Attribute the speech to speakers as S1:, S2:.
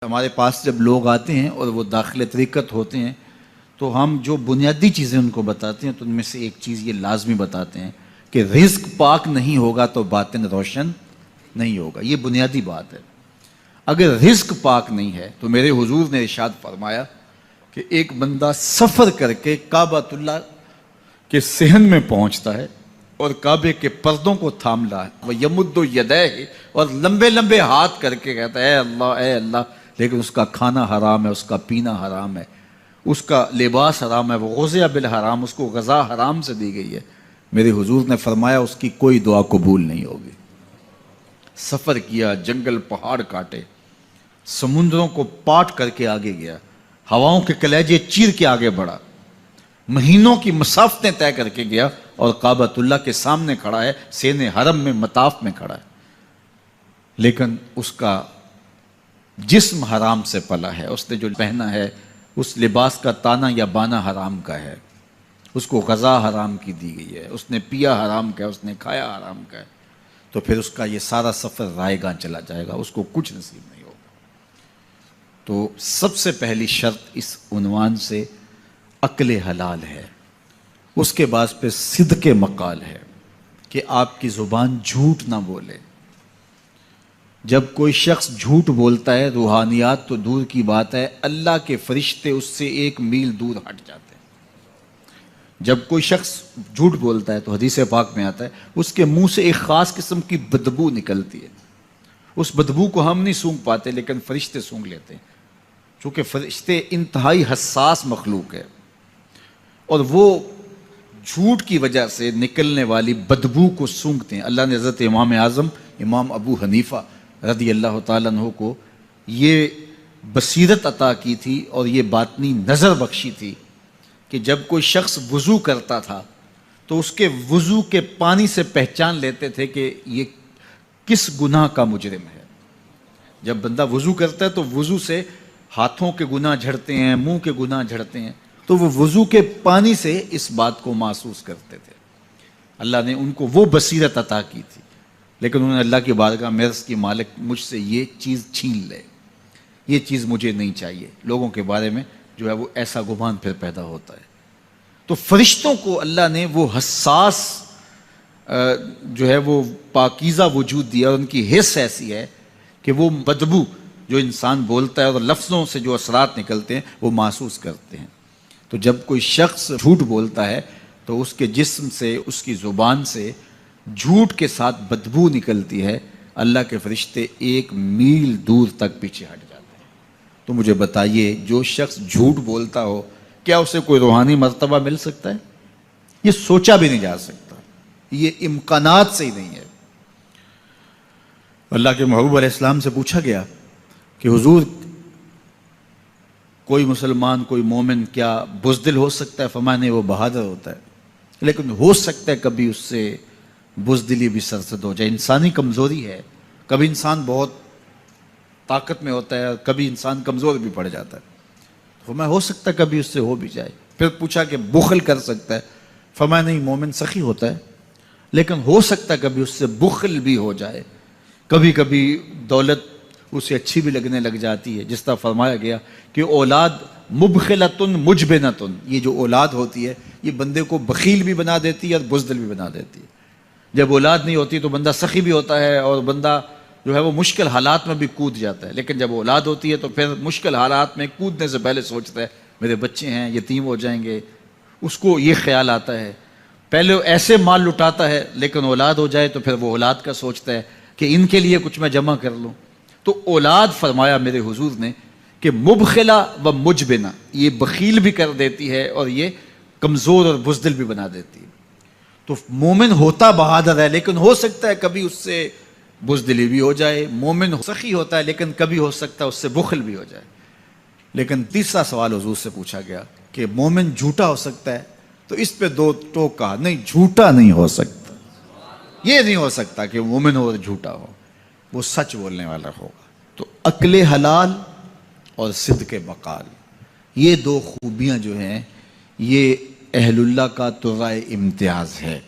S1: ہمارے پاس جب لوگ آتے ہیں اور وہ داخل طریقت ہوتے ہیں تو ہم جو بنیادی چیزیں ان کو بتاتے ہیں تو ان میں سے ایک چیز یہ لازمی بتاتے ہیں کہ رزق پاک نہیں ہوگا تو باطن روشن نہیں ہوگا. یہ بنیادی بات ہے. اگر رزق پاک نہیں ہے تو میرے حضور نے ارشاد فرمایا کہ ایک بندہ سفر کر کے کعبۃ اللہ کے صحن میں پہنچتا ہے اور کعبے کے پردوں کو تھام رہا ہے, وہ یمد یدیہ, اور لمبے لمبے ہاتھ کر کے کہتا ہے اے اللہ, لیکن اس کا کھانا حرام ہے, اس کا پینا حرام ہے, اس کا لباس حرام ہے, وہ غزیہ بالحرام, اس کو غذا حرام سے دی گئی ہے. میرے حضور نے فرمایا اس کی کوئی دعا قبول نہیں ہوگی. سفر کیا, جنگل پہاڑ کاٹے, سمندروں کو پاٹ کر کے آگے گیا, ہواؤں کے کلیجے چیر کے آگے بڑھا, مہینوں کی مسافتیں طے کر کے گیا اور کعبۃ اللہ کے سامنے کھڑا ہے, سین حرم میں مطاف میں کھڑا ہے, لیکن اس کا جسم حرام سے پلا ہے. اس نے جو پہنا ہے اس لباس کا تانا یا بانا حرام کا ہے, اس کو غذا حرام کی دی گئی ہے, اس نے پیا حرام کا ہے, اس نے کھایا حرام کا ہے, تو پھر اس کا یہ سارا سفر رائے گاں چلا جائے گا, اس کو کچھ نصیب نہیں ہوگا. تو سب سے پہلی شرط اس عنوان سے عقل حلال ہے. اس کے بعد پہ صدق مقال ہے کہ آپ کی زبان جھوٹ نہ بولے. جب کوئی شخص جھوٹ بولتا ہے, روحانیات تو دور کی بات ہے, اللہ کے فرشتے اس سے 1 میل دور ہٹ جاتے ہیں. جب کوئی شخص جھوٹ بولتا ہے تو حدیث پاک میں آتا ہے اس کے منہ سے ایک خاص قسم کی بدبو نکلتی ہے. اس بدبو کو ہم نہیں سونگھ پاتے لیکن فرشتے سونگھ لیتے ہیں, چونکہ فرشتے انتہائی حساس مخلوق ہے, اور وہ جھوٹ کی وجہ سے نکلنے والی بدبو کو سونگھتے ہیں. اللہ نے حضرت امام اعظم امام ابو حنیفہ رضی اللہ تعالیٰ عنہ کو یہ بصیرت عطا کی تھی اور یہ باطنی نظر بخشی تھی کہ جب کوئی شخص وضو کرتا تھا تو اس کے وضو کے پانی سے پہچان لیتے تھے کہ یہ کس گناہ کا مجرم ہے. جب بندہ وضو کرتا ہے تو وضو سے ہاتھوں کے گناہ جھڑتے ہیں, منہ کے گناہ جھڑتے ہیں, تو وہ وضو کے پانی سے اس بات کو محسوس کرتے تھے. اللہ نے ان کو وہ بصیرت عطا کی تھی, لیکن انہوں نے اللہ کی بارگاہ میں عرض کی مالک مجھ سے یہ چیز چھین لے, یہ چیز مجھے نہیں چاہیے. لوگوں کے بارے میں جو ہے وہ ایسا گمان پھر پیدا ہوتا ہے. تو فرشتوں کو اللہ نے وہ حساس جو ہے وہ پاکیزہ وجود دیا, اور ان کی حس ایسی ہے کہ وہ بدبو جو انسان بولتا ہے اور لفظوں سے جو اثرات نکلتے ہیں وہ محسوس کرتے ہیں. تو جب کوئی شخص جھوٹ بولتا ہے تو اس کے جسم سے, اس کی زبان سے جھوٹ کے ساتھ بدبو نکلتی ہے. اللہ کے فرشتے 1 میل دور تک پیچھے ہٹ جاتے ہیں. تو مجھے بتائیے, جو شخص جھوٹ بولتا ہو کیا اسے کوئی روحانی مرتبہ مل سکتا ہے؟ یہ سوچا بھی نہیں جا سکتا, یہ امکانات سے ہی نہیں ہے. اللہ کے محبوب علیہ السلام سے پوچھا گیا کہ حضور کوئی مسلمان, کوئی مومن کیا بزدل ہو سکتا ہے؟ فرمایا نہیں, وہ بہادر ہوتا ہے, لیکن ہو سکتا ہے کبھی اس سے بزدلی بھی سرزد ہو جائے. انسانی کمزوری ہے, کبھی انسان بہت طاقت میں ہوتا ہے, کبھی انسان کمزور بھی پڑ جاتا ہے. فرمایا ہو سکتا ہے کبھی اس سے ہو بھی جائے. پھر پوچھا کہ بخل کر سکتا ہے؟ فرمایا نہیں, مومن سخی ہوتا ہے, لیکن ہو سکتا ہے کبھی اس سے بخل بھی ہو جائے. کبھی کبھی دولت اسے اچھی بھی لگنے لگ جاتی ہے. جس طرح فرمایا گیا کہ اولاد مبخلتن مجبنتن, یہ جو اولاد ہوتی ہے یہ بندے کو بخیل بھی بنا دیتی ہے اور بزدل بھی بنا دیتی ہے. جب اولاد نہیں ہوتی تو بندہ سخی بھی ہوتا ہے اور بندہ جو ہے وہ مشکل حالات میں بھی کود جاتا ہے, لیکن جب اولاد ہوتی ہے تو پھر مشکل حالات میں کودنے سے پہلے سوچتا ہے میرے بچے ہیں یتیم ہو جائیں گے. اس کو یہ خیال آتا ہے, پہلے ایسے مال لٹاتا ہے لیکن اولاد ہو جائے تو پھر وہ اولاد کا سوچتا ہے کہ ان کے لیے کچھ میں جمع کر لوں. تو اولاد فرمایا میرے حضور نے کہ مبخلہ و مجبنہ, یہ بخیل بھی کر دیتی ہے اور یہ کمزور اور بزدل بھی بنا دیتی ہے. تو مومن ہوتا بہادر ہے, لیکن ہو سکتا ہے کبھی اس سے بزدلی بھی ہو جائے. مومن سخی ہوتا ہے لیکن کبھی ہو سکتا ہے اس سے بخل بھی ہو جائے. لیکن تیسرا سوال حضور سے پوچھا گیا کہ مومن جھوٹا ہو سکتا ہے؟ تو اس پہ 2 ٹوک کہا, نہیں جھوٹا نہیں ہو سکتا. یہ نہیں ہو سکتا کہ مومن ہو اور جھوٹا ہو, وہ سچ بولنے والا ہوگا. تو عقل حلال اور صدق مقال, یہ 2 خوبیاں جو ہیں یہ اہل اللہ کا ترائے امتیاز ہے.